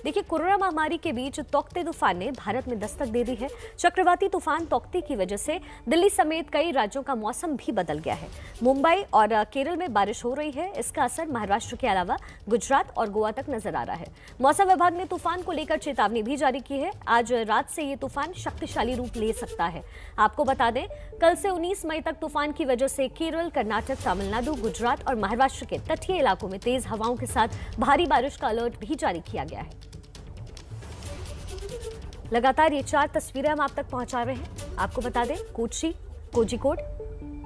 देखिए, कोरोना महामारी के बीच तौकते तूफान ने भारत में दस्तक दे दी है। चक्रवाती तूफान तौकते की वजह से दिल्ली समेत कई राज्यों का मौसम भी बदल गया है। मुंबई और केरल में बारिश हो रही है। इसका असर महाराष्ट्र के अलावा गुजरात और गोवा तक नजर आ रहा है। मौसम विभाग ने तूफान को लेकर चेतावनी भी जारी की है। आज रात से ये तूफान शक्तिशाली रूप ले सकता है। आपको बता दें, कल से 19 मई तक तूफान की वजह से केरल, कर्नाटक, तमिलनाडु, गुजरात और महाराष्ट्र के तटीय इलाकों में तेज हवाओं के साथ भारी बारिश का अलर्ट भी जारी किया गया है। लगातार ये 4 तस्वीरें हम आप तक पहुंचा रहे हैं। आपको बता दें, कोची, कोझिकोड,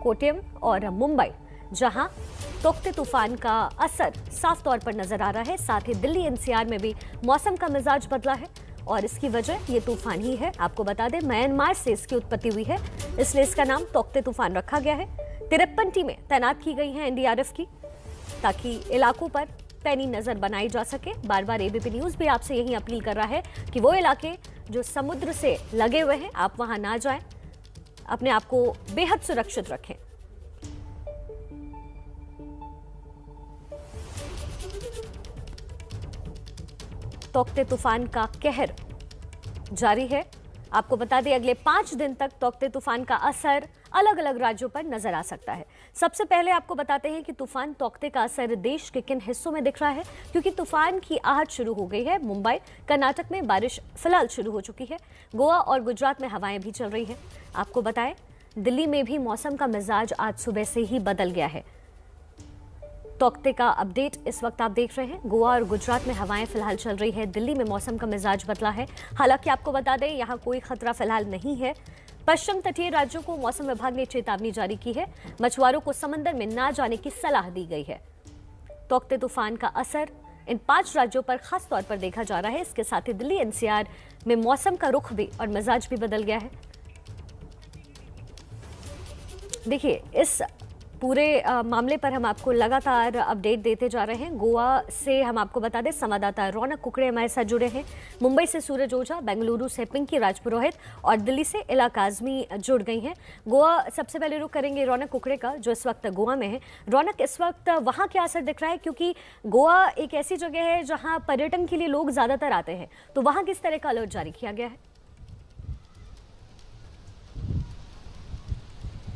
कोट्टयम और मुंबई, जहां तौकते तूफान का असर साफ तौर पर नजर आ रहा है। साथ ही दिल्ली एनसीआर में भी मौसम का मिजाज बदला है और इसकी वजह ये तूफान ही है। आपको बता दें, म्यांमार से इसकी उत्पत्ति हुई है, इसलिए इसका नाम तौकते तूफान रखा गया है। 53 टीमें तैनात की गई हैं एनडीआरएफ की, ताकि इलाकों पर पैनी नजर बनाई जा सके। बार बार एबीपी न्यूज भी आपसे यही अपील कर रहा है कि वो इलाके जो समुद्र से लगे हुए हैं, आप वहां ना जाएं, अपने आप को बेहद सुरक्षित रखें। तौकते तूफान का कहर जारी है। आपको बता दें, अगले 5 दिन तक तौकते तूफान का असर अलग अलग राज्यों पर नजर आ सकता है। सबसे पहले आपको बताते हैं कि तूफान तौकते का असर देश के किन हिस्सों में दिख रहा है, क्योंकि तूफान की आहट शुरू हो गई है। मुंबई, कर्नाटक में बारिश फिलहाल शुरू हो चुकी है। गोवा और गुजरात में हवाएं भी चल रही हैं। आपको बताएं, दिल्ली में भी मौसम का मिजाज आज सुबह से ही बदल गया है। तौकते का अपडेट इस वक्त आप देख रहे हैं। गोवा और गुजरात में हवाएं फिलहाल चल रही है। दिल्ली में मौसम का मिजाज बदला है। हालांकि आपको बता दें, यहां कोई खतरा फिलहाल नहीं है। पश्चिम तटीय राज्यों को मौसम विभाग ने चेतावनी जारी की है। मछुआरों को समंदर में ना जाने की सलाह दी गई है। तौकते तूफान का असर इन 5 राज्यों पर खास तौर पर देखा जा रहा है। इसके साथ ही दिल्ली एनसीआर में मौसम का रुख भी और मिजाज भी बदल गया है। देखिए, इस पूरे मामले पर हम आपको लगातार अपडेट देते जा रहे हैं। गोवा से हम आपको बता दें, संवाददाता रौनक कुकड़े हमारे साथ जुड़े हैं। मुंबई से सूरज ओझा, बेंगलुरु से पिंकी राजपुरोहित और दिल्ली से इला काजमी जुड़ गई हैं। गोवा सबसे पहले रुख करेंगे रौनक कुकड़े का, जो इस वक्त गोवा में है। रौनक, इस वक्त वहाँ क्या असर दिख रहा है, क्योंकि गोवा एक ऐसी जगह है जहाँ पर्यटन के लिए लोग ज्यादातर आते हैं, तो वहाँ किस तरह का अलर्ट जारी किया गया है?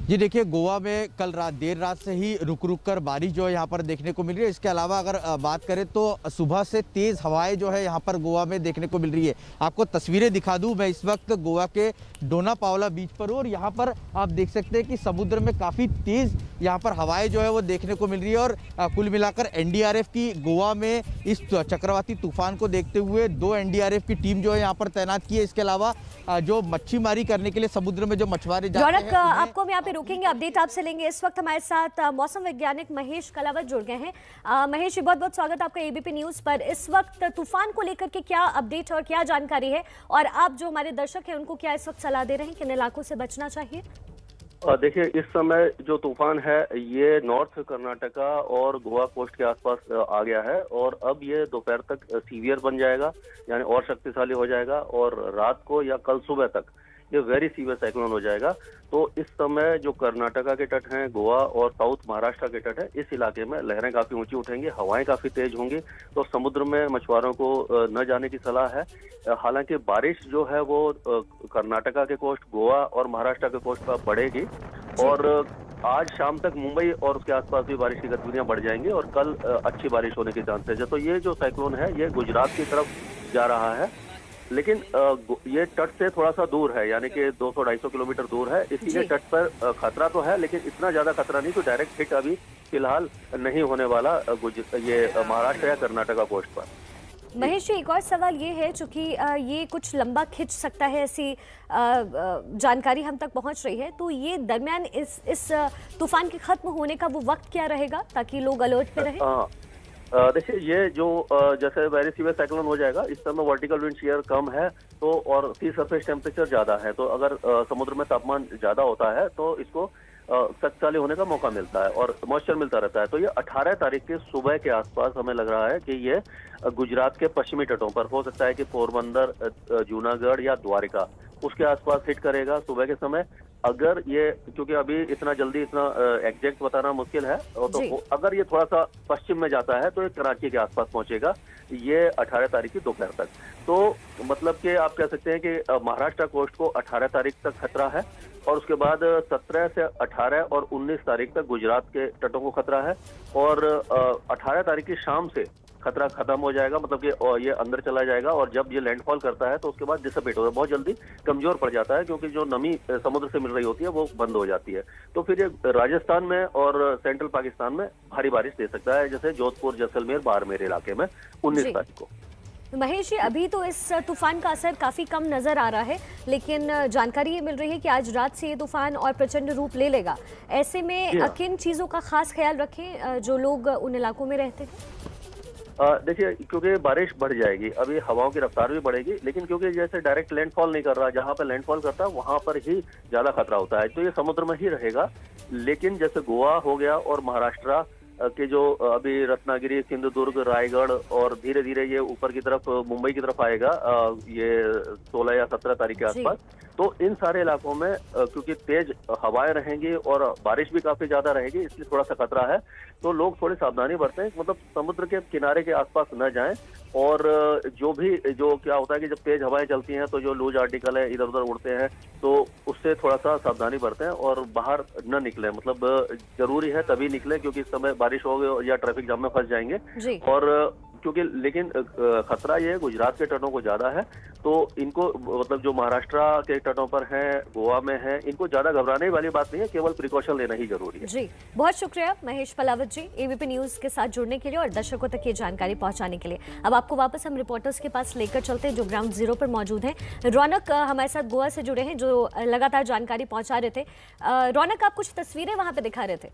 जी देखिए, गोवा में कल देर रात से ही रुक रुक कर बारिश जो है यहाँ पर देखने को मिल रही है। इसके अलावा अगर बात करें तो सुबह से तेज़ हवाएं जो है यहाँ पर गोवा में देखने को मिल रही है। आपको तस्वीरें दिखा दूं, मैं इस वक्त गोवा के डोना पावला बीच पर हूँ और यहाँ पर आप देख सकते हैं कि समुद्र में काफ़ी तेज़ यहाँ पर हवाएं जो है वो देखने को मिल रही है। और कुल मिलाकर एनडीआरएफ की गोवा में इस चक्रवाती तूफान को देखते हुए 2 एनडीआरएफ की टीम जो है यहाँ पर तैनात की है। इसके अलावा जो मच्छीमारी करने के लिए समुद्र में जो मछुआरे जाते हैं, आपको हम यहाँ पे रोकेंगे, अपडेट आपसे लेंगे। इस वक्त हमारे साथ मौसम वैज्ञानिक महेश कलावत जुड़ गए हैं। महेश, बहुत बहुत स्वागत आपका एबीपी न्यूज पर। इस वक्त तूफान को लेकर के क्या अपडेट और क्या जानकारी है, और आप जो हमारे दर्शक हैं उनको क्या इस वक्त सलाह दे रहे हैं, किन इलाकों से बचना चाहिए? देखिए, इस समय जो तूफान है ये नॉर्थ कर्नाटका और गोवा कोस्ट के आसपास आ गया है और अब ये दोपहर तक सीवियर बन जाएगा, यानी और शक्तिशाली हो जाएगा और रात को या कल सुबह तक ये वेरी सीवियर साइक्लोन हो जाएगा। तो इस समय जो कर्नाटका के तट हैं, गोवा और साउथ महाराष्ट्र के तट है, इस इलाके में लहरें काफी ऊंची उठेंगी, हवाएं काफी तेज होंगी, तो समुद्र में मछुआरों को न जाने की सलाह है। हालांकि बारिश जो है वो कर्नाटका के कोस्ट, गोवा और महाराष्ट्र के कोस्ट पर बढ़ेगी और आज शाम तक मुंबई और उसके आसपास भी बारिश की गतिविधियां बढ़ जाएंगी और कल अच्छी बारिश होने के चांसेस है। तो ये जो साइक्लोन है ये गुजरात की तरफ जा रहा है, लेकिन ये तट से थोड़ा सा दूर है, यानी कि 200-250 किलोमीटर दूर है। इसलिए तट पर खतरा तो है, लेकिन इतना ज्यादा खतरा नहीं, तो डायरेक्ट हिट अभी फिलहाल नहीं होने वाला ये महाराष्ट्र या कर्नाटका कोस्ट पर। महेश जी, एक और सवाल ये है, चूंकि ये कुछ लंबा खिंच सकता है, ऐसी जानकारी हम तक पहुंच रही है, तो ये दरमियान इस तूफान के खत्म होने का वो वक्त क्या रहेगा, ताकि लोग अलर्ट पे रहें? देखिए, ये जो जैसे वेरी सीवियर साइक्लोन हो जाएगा, इस समय वर्टिकल विंड शीयर कम है तो और सी सरफेस टेम्परेचर ज्यादा है, तो अगर समुद्र में तापमान ज्यादा होता है तो इसको शक्तिशाली होने का मौका मिलता है और मॉइस्चर मिलता रहता है। तो ये 18 तारीख के सुबह के आसपास हमें लग रहा है कि ये गुजरात के पश्चिमी तटों पर हो सकता है कि पोरबंदर, जूनागढ़ या द्वारिका उसके आसपास हिट करेगा सुबह के समय। अगर ये, क्योंकि अभी इतना जल्दी इतना एग्जैक्ट बताना मुश्किल है, जी। तो अगर ये थोड़ा सा पश्चिम में जाता है तो ये कराची के आसपास पहुंचेगा, ये 18 तारीख की दोपहर तक। तो मतलब कि आप कह सकते हैं कि महाराष्ट्र कोस्ट को 18 तारीख तक खतरा है, और उसके बाद 17 से 18 और 19 तारीख तक गुजरात के तटों को खतरा है, और 18 तारीख की शाम से खतरा खत्म हो जाएगा, मतलब कि ये अंदर चला जाएगा, और जब ये लैंडफॉल करता है तो उसके बाद डिसअपेट होता है, बहुत जल्दी कमजोर पड़ जाता है, क्योंकि जो नमी समुद्र से मिल रही होती है वो बंद हो जाती है। तो फिर ये राजस्थान में और सेंट्रल पाकिस्तान में भारी बारिश दे सकता है, जैसे जोधपुर, जैसलमेर, बाड़मेर इलाके में 19 तारीख को। महेश जी, अभी तो इस तूफान का असर काफी कम नजर आ रहा है, लेकिन जानकारी ये मिल रही है कि आज रात से ये तूफान और प्रचंड रूप ले लेगा। ऐसे में किन चीजों का खास ख्याल रखें जो लोग उन इलाकों में रहते हैं? देखिए, क्योंकि बारिश बढ़ जाएगी, अभी हवाओं की रफ्तार भी बढ़ेगी, लेकिन क्योंकि जैसे डायरेक्ट लैंडफॉल नहीं कर रहा, जहां पर लैंडफॉल करता है वहां पर ही ज्यादा खतरा होता है, तो ये समुद्र में ही रहेगा। लेकिन जैसे गोवा हो गया और महाराष्ट्र के जो अभी रत्नागिरी, सिंधुदुर्ग, रायगढ़, और धीरे धीरे ये ऊपर की तरफ मुंबई की तरफ आएगा ये 16 या 17 तारीख के आसपास। तो इन सारे इलाकों में क्योंकि तेज हवाएं रहेंगी और बारिश भी काफी ज्यादा रहेगी, इसलिए थोड़ा सा खतरा है। तो लोग थोड़ी सावधानी बरतें, मतलब समुद्र के किनारे के आसपास न जाएं, और जो क्या होता है कि जब तेज हवाएं चलती हैं तो जो लूज आर्टिकल है इधर उधर उड़ते हैं, तो उससे थोड़ा सा सावधानी बरतें और बाहर न निकलें। मतलब जरूरी है तभी निकलें, क्योंकि इस समय बारिश होगी या ट्रैफिक जाम में फंस जाएंगे। और क्योंकि लेकिन खतरा ये गुजरात के तटों को ज्यादा है, तो इनको मतलब जो महाराष्ट्र के तटों पर है, गोवा में है, इनको ज्यादा घबराने वाली बात नहीं है, केवल प्रिकॉशन लेना ही जरूरी है। जी, बहुत शुक्रिया महेश पलावत जी, एबीपी न्यूज के साथ जुड़ने के लिए और दर्शकों तक ये जानकारी पहुंचाने के लिए। अब आपको वापस हम रिपोर्टर्स के पास लेकर चलते हैं जो ग्राउंड जीरो पर मौजूद हैं। रौनक हमारे साथ गोवा से जुड़े हैं, जो लगातार जानकारी पहुंचा रहे थे। रौनक, आप कुछ तस्वीरें वहां पे दिखा रहे थे।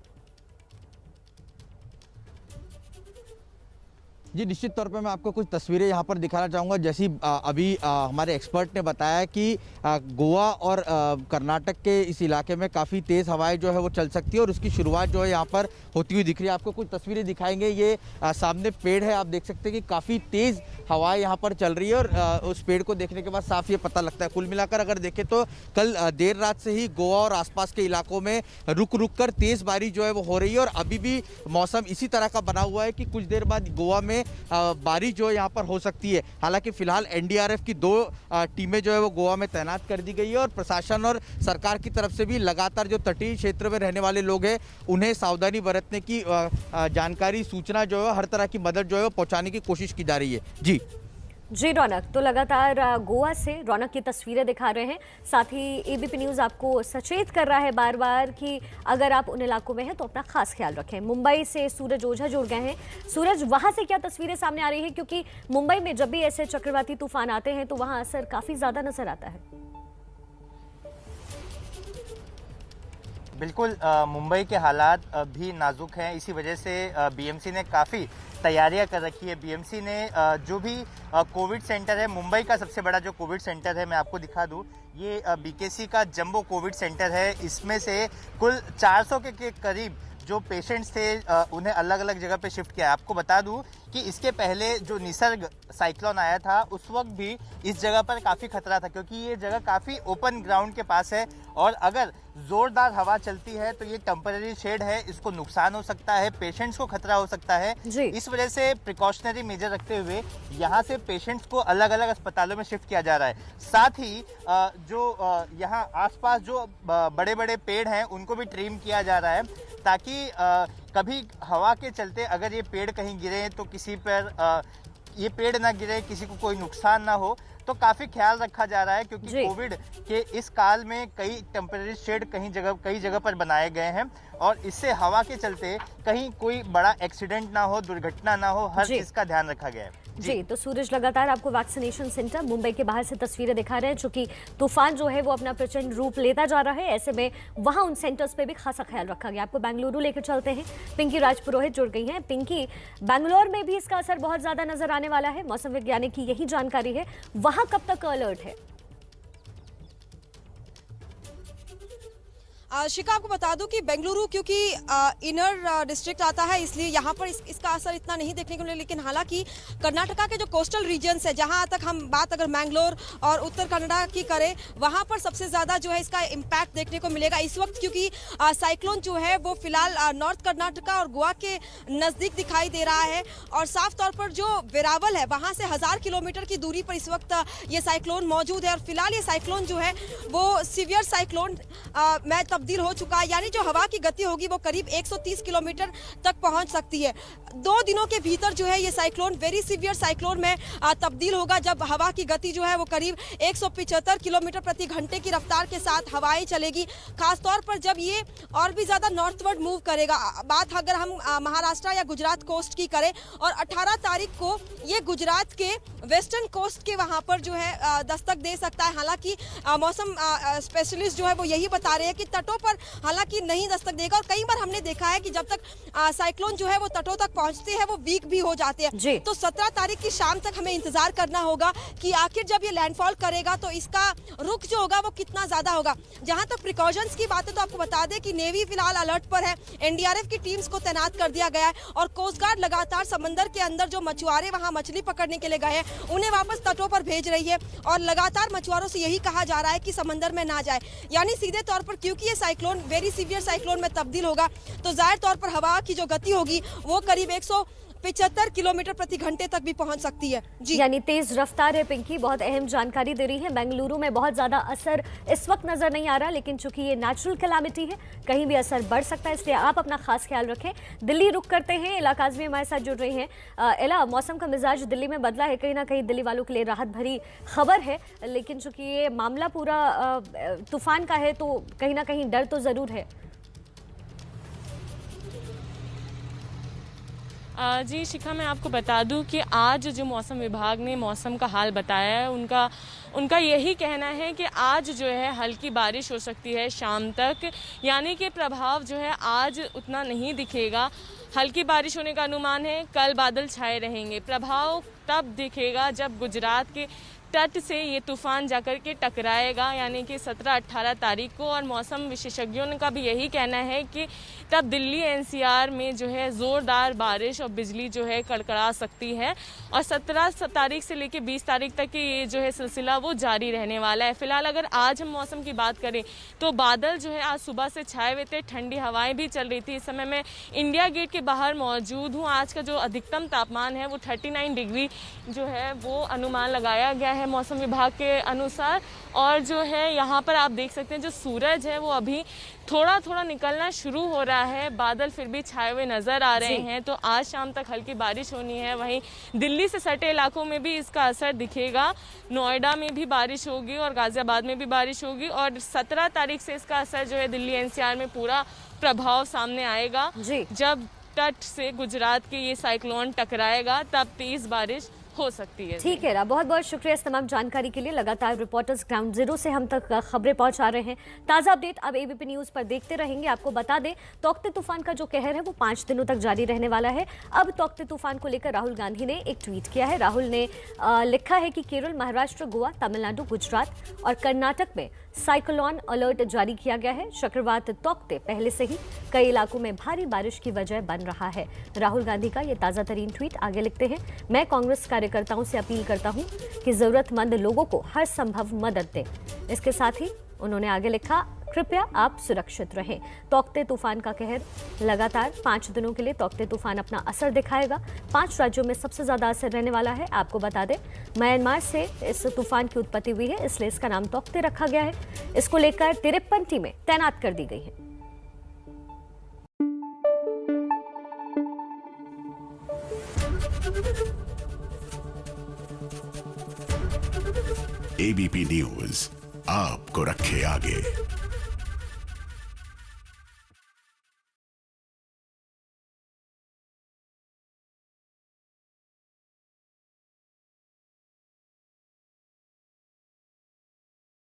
जी, निश्चित तौर पे मैं आपको कुछ तस्वीरें यहाँ पर दिखाना चाहूँगा। जैसी अभी हमारे एक्सपर्ट ने बताया कि गोवा और कर्नाटक के इस इलाके में काफ़ी तेज़ हवाएं जो है वो चल सकती है, और उसकी शुरुआत जो है यहाँ पर होती हुई दिख रही है। आपको कुछ तस्वीरें दिखाएंगे। ये सामने पेड़ है, आप देख सकते हैं कि काफ़ी तेज़ हवाएं यहाँ पर चल रही है, और उस पेड़ को देखने के बाद साफ ये पता लगता है। कुल मिलाकर अगर देखें तो कल देर रात से ही गोवा और आसपास के इलाकों में रुक रुक कर तेज़ बारिश जो है वो हो रही है, और अभी भी मौसम इसी तरह का बना हुआ है कि कुछ देर बाद गोवा में बारिश जो है यहाँ पर हो सकती है। हालांकि फिलहाल एनडीआरएफ की 2 टीमें जो है वो गोवा में तैनात कर दी गई है, और प्रशासन और सरकार की तरफ से भी लगातार जो तटीय क्षेत्र में रहने वाले लोग हैं उन्हें सावधानी बरतने की जानकारी, सूचना जो है हर तरह की मदद जो है वो पहुँचाने की कोशिश की जा रही है। जी रौनक, तो लगातार गोवा से रौनक की तस्वीरें दिखा रहे हैं। साथ ही एबीपी न्यूज़ आपको सचेत कर रहा है बार बार कि अगर आप उन इलाकों में हैं तो अपना खास ख्याल रखें। मुंबई से सूरज ओझा जुड़ गए हैं। सूरज, वहां से क्या तस्वीरें सामने आ रही है? क्योंकि मुंबई में जब भी ऐसे चक्रवाती तूफान आते हैं तो वहां असर काफी ज्यादा नजर आता है। बिल्कुल, मुंबई के हालात भी नाजुक हैं। इसी वजह से बीएमसी ने काफ़ी तैयारियां कर रखी है। बीएमसी ने जो भी कोविड सेंटर है, मुंबई का सबसे बड़ा जो कोविड सेंटर है, मैं आपको दिखा दूं, ये बीकेसी का जंबो कोविड सेंटर है। इसमें से कुल 400 के करीब जो पेशेंट्स थे उन्हें अलग अलग जगह पे शिफ्ट किया है। आपको बता दूं कि इसके पहले जो निसर्ग साइक्लोन आया था उस वक्त भी इस जगह पर काफ़ी खतरा था, क्योंकि ये जगह काफ़ी ओपन ग्राउंड के पास है, और अगर ज़ोरदार हवा चलती है तो ये टेम्पररी शेड है, इसको नुकसान हो सकता है, पेशेंट्स को खतरा हो सकता है। इस वजह से प्रिकॉशनरी मेजर रखते हुए यहाँ से पेशेंट्स को अलग अलग अस्पतालों में शिफ्ट किया जा रहा है। साथ ही जो यहाँ आसपास जो बड़े बड़े पेड़ हैं उनको भी ट्रिम किया जा रहा है, ताकि कभी हवा के चलते अगर ये पेड़ कहीं गिरे तो किसी पर ये पेड़ ना गिरे, किसी को कोई नुकसान ना हो, तो काफ़ी ख्याल रखा जा रहा है। क्योंकि कोविड के इस काल में कई टेम्पररी शेड कई जगह पर बनाए गए हैं, और इससे हवा के चलते कहीं कोई बड़ा एक्सीडेंट ना हो, दुर्घटना ना हो, हर चीज़ का ध्यान रखा गया है। जी, तो सूरज लगातार आपको वैक्सीनेशन सेंटर मुंबई के बाहर से तस्वीरें दिखा रहे हैं, चूंकि तूफान जो है वो अपना प्रचंड रूप लेता जा रहा है। ऐसे में वहां उन सेंटर्स पे भी खासा ख्याल रखा गया। आपको बेंगलुरु लेकर चलते हैं। पिंकी राजपुरोहित जुड़ गई हैं। पिंकी, बेंगलोर में भी इसका असर बहुत ज्यादा नजर आने वाला है, मौसम वैज्ञानिक की यही जानकारी है। वहां कब तक अलर्ट है? शिखा, आपको बता दूं कि बेंगलुरु क्योंकि इनर डिस्ट्रिक्ट आता है, इसलिए यहाँ पर इसका असर इतना नहीं देखने को मिले। लेकिन हालांकि कर्नाटका के जो कोस्टल रीजन्स है, जहाँ तक हम बात अगर मैंगलोर और उत्तर कन्नड़ा की करें, वहाँ पर सबसे ज़्यादा जो है इसका इम्पैक्ट देखने को मिलेगा इस वक्त, क्योंकि साइक्लोन जो है वो फिलहाल नॉर्थ कर्नाटका और गोवा के नज़दीक दिखाई दे रहा है। और साफ तौर पर जो वेरावल है, वहाँ से 1000 किलोमीटर की दूरी पर इस वक्त ये साइक्लोन मौजूद है। और फिलहाल ये साइक्लोन जो है वो सीवियर साइक्लोन में तब्दील हो चुका है, यानी जो हवा की गति होगी वो करीब 130 किलोमीटर तक पहुंच सकती है। 2 दिनों के भीतर जो है ये साइक्लोन वेरी सीवियर साइक्लोन में तब्दील होगा, जब हवा की गति जो है वो करीब 175 किलोमीटर प्रति घंटे की रफ्तार के साथ हवाएं चलेगी। खासतौर पर जब ये और भी ज्यादा नॉर्थवर्ड मूव करेगा, बात अगर हम महाराष्ट्र या गुजरात कोस्ट की करें, और 18 तारीख को ये गुजरात के वेस्टर्न कोस्ट के वहां पर जो है दस्तक दे सकता है। हालांकि मौसम स्पेशलिस्ट जो है वो यही बता रहे हैं कि तटों पर हालांकि नहीं दस्तक देगा। और कई बार हमने देखा है कि जब तक साइक्लोन जो है वो तटों तक पहुंचते हैं वो वीक भी हो जाते हैं। तो 17 तारीख की शाम तक हमें इंतजार करना होगा कि आखिर जब ये लैंडफॉल करेगा तो इसका रुख जो होगा वो कितना ज्यादा होगा। जहां तक प्रिकॉशंस की बात है तो आपको बता दें कि नेवी फिलहाल अलर्ट पर है, एनडीआरएफ की टीम्स को तैनात कर दिया गया है, और कोस्ट गार्ड लगातार समंदर के अंदर जो मछुआरे वहां मछली पकड़ने के लिए गए हैं उन्हें वापस तटों पर भेज रही है। और लगातार मछुआरों से यही कहा जा रहा है कि समंदर में ना जाए, यानी सीधे तौर पर क्योंकि ये साइक्लोन वेरी सीवियर साइक्लोन में तब्दील होगा तो जाहिर तौर पर हवा की जो गति होगी वो करीब 175 किलोमीटर प्रति घंटे तक भी पहुंच सकती है। जी, यानी तेज रफ्तार है। पिंकी बहुत अहम जानकारी दे रही है। बेंगलुरु में बहुत ज्यादा असर इस वक्त नजर नहीं आ रहा, लेकिन चूंकि ये नेचुरल कैलामिटी है, कहीं भी असर बढ़ सकता है, इसलिए आप अपना खास ख्याल रखें। दिल्ली रुक करते हैं, इला काज़मी हमारे साथ जुड़ रही हैं। इला, मौसम का मिजाज दिल्ली में बदला है, कहीं ना कहीं दिल्ली वालों के लिए राहत भरी खबर है, लेकिन चूंकि ये मामला पूरा तूफान का है तो कहीं ना कहीं डर तो जरूर है। जी शिखा, मैं आपको बता दूं कि आज जो मौसम विभाग ने मौसम का हाल बताया है, उनका यही कहना है कि आज जो है हल्की बारिश हो सकती है शाम तक, यानी कि प्रभाव जो है आज उतना नहीं दिखेगा। हल्की बारिश होने का अनुमान है, कल बादल छाए रहेंगे। प्रभाव तब दिखेगा जब गुजरात के तट से ये तूफान जाकर के टकराएगा, यानी कि 17-18 तारीख को। और मौसम विशेषज्ञों का भी यही कहना है कि तब दिल्ली एनसीआर में जो है ज़ोरदार बारिश और बिजली जो है कड़कड़ा सकती है। और 17 तारीख से लेकर 20 तारीख तक ये जो है सिलसिला वो जारी रहने वाला है। फिलहाल अगर आज हम मौसम की बात करें तो बादल जो है आज सुबह से छाए हुए थे, ठंडी हवाएं भी चल रही थी। इस समय मैं इंडिया गेट के बाहर मौजूद हूँ। आज का जो अधिकतम तापमान है वो 39 डिग्री जो है वो अनुमान लगाया गया है मौसम विभाग के अनुसार। और जो है यहाँ पर आप देख सकते हैं जो सूरज है वो अभी थोड़ा थोड़ा निकलना शुरू हो रहा है, बादल फिर भी छाए हुए नजर आ रहे हैं। तो आज शाम तक हल्की बारिश होनी है। वहीं दिल्ली से सटे इलाकों में भी इसका असर दिखेगा, नोएडा में भी बारिश होगी और गाजियाबाद में भी बारिश होगी। और 17 तारीख से इसका असर जो है दिल्ली एनसीआर में पूरा प्रभाव सामने आएगा। जब तट से गुजरात के ये साइक्लोन टकराएगा तब तेज बारिश हो सकती है। ठीक है, बहुत बहुत शुक्रिया इस तमाम जानकारी के लिए। लगातार रिपोर्टर्स ग्राउंड जीरो से हम तक खबरें पहुंचा रहे हैं। ताज़ा अपडेट अब एबीपी न्यूज़ पर देखते रहेंगे। आपको बता दें, तौकते तूफान का जो कहर है वो 5 दिनों तक जारी रहने वाला है। अब तौकते तूफान को लेकर राहुल गांधी ने एक ट्वीट किया है। राहुल ने लिखा है कि केरल, महाराष्ट्र, गोवा, तमिलनाडु, गुजरात और कर्नाटक में साइक्लोन अलर्ट जारी किया गया है। चक्रवात तौकते पहले से ही कई इलाकों में भारी बारिश की वजह बन रहा है। राहुल गांधी का ये ताज़ा तरीन ट्वीट आगे लिखते हैं, मैं कांग्रेस कार्यकर्ताओं से अपील करता हूं कि जरूरतमंद लोगों को हर संभव मदद दें। इसके साथ ही उन्होंने आगे लिखा, कृपया आप सुरक्षित रहें। तौकते तूफान का कहर लगातार 5 दिनों के लिए तौकते तूफान अपना असर दिखाएगा। 5 राज्यों में सबसे ज्यादा असर रहने वाला है। आपको बता दें, म्यांमार से इस तूफान की उत्पत्ति हुई है, इसलिए इसका नाम तौकते रखा गया है। इसको लेकर 53 टीमें तैनात कर दी गई हैं। एबीपी न्यूज आपको रखे आगे।